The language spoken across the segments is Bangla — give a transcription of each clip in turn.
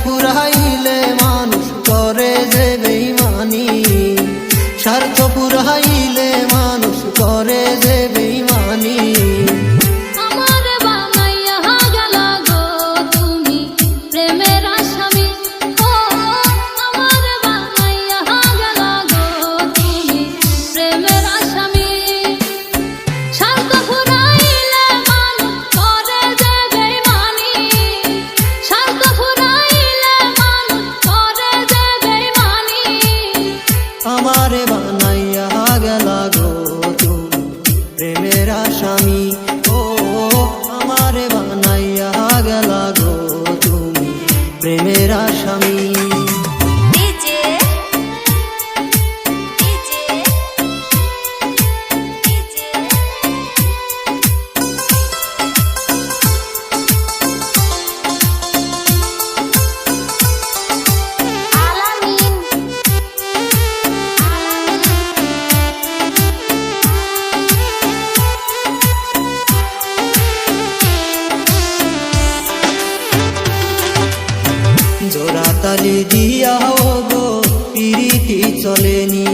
পুরাইলে মানুষ করে যে বেঈমানি, স্বার্থ পুরাইলে মানুষ করে যে বেঈমানি। আমার বানাইয়া গেলা গো তুমি প্রেমের আসামি, ও আমার বানাইয়া গেলা গো তুমি প্রেমের আসামি। স্বার্থ পুরাইলে মানুষ করে যে বেঈমানি, স্বার্থ পুরাইলে মানুষ করে যে বেঈমানি। আমারে বানাইয়া গেলা গো তুমি প্রেমের আসামি, ও আমারে বানাইয়া গেলা গো তুমি প্রেমের আসামি। জোড়াতালি দিয়াও গো পিরিতি চলেনি,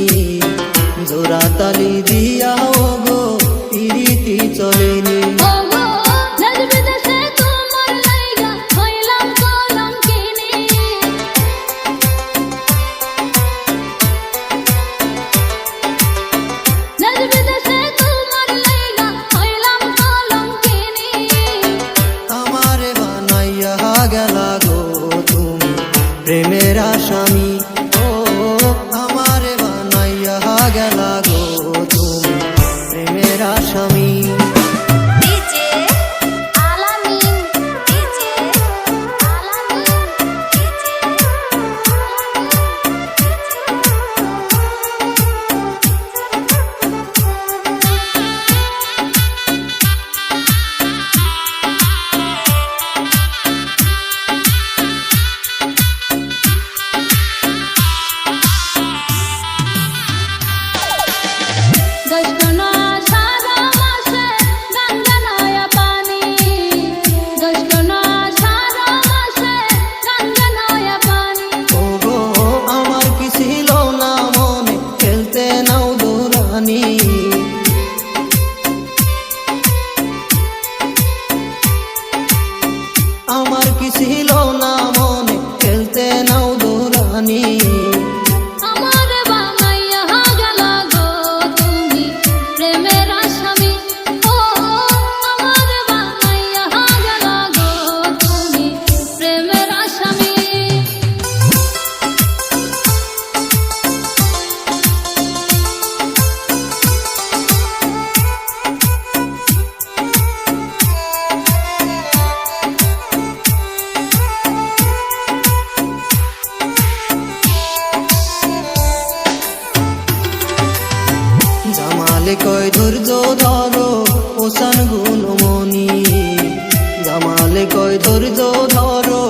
জোড়াতালি দিয়াও গো পিরিতি চলেনি। আমারে বানাইয়া গেলা গো তুমি প্রেমের আসামি, ও আমারে বানাইয়া গেলা গো তুমি প্রেমের আসামি। আমার কি ছিল না মনে খেলতে নাও দৌড়ানি। আমার বানাইয়া গেলা গো তুমি প্রেমের আসামি, ও আমার বানাইয়া গেলা গো তুমি প্রেমের আসামি। জামালে কয় ধৈর্য ধরো ওসান গুণমণি, জামালে কয় ধৈর্য ধরো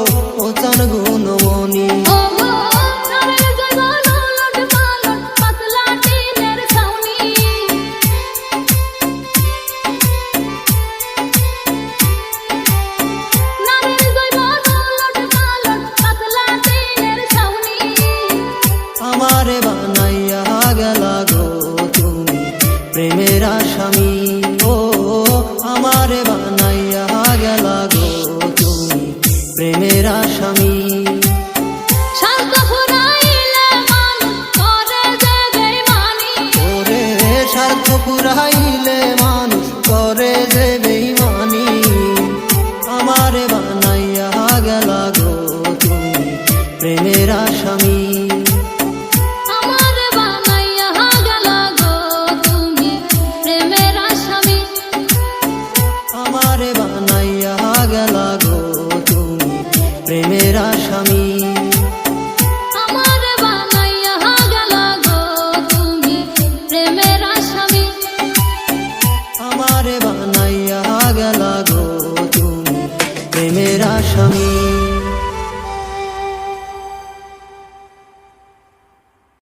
ওসান গুণমণি। আমারে বানাইয়া গেলা গো তুমি প্রেমের আসামি, ও আমারে বানাইয়া গেলা গো তুমি প্রেমের আসামি। স্বার্থ পুরাইলে মানুষ করে যে বেঈমানি, ওরে স্বার্থ পুরাইলে মানুষ করে যে বেঈমানি। আমারে বানাইয়া গেলা গো তুমি প্রেমের আসামি। আমার বানাইয়া গেলা গো তুমি প্রেমের আসামি। আমারে বানাইয়া গেলা গো তুমি প্রেমের আসামি। আমার বানাইয়া গেলা গো তুমি প্রেমের আসামি। আমারে বানাইয়া গেলা গো তুমি প্রেমের আসামি।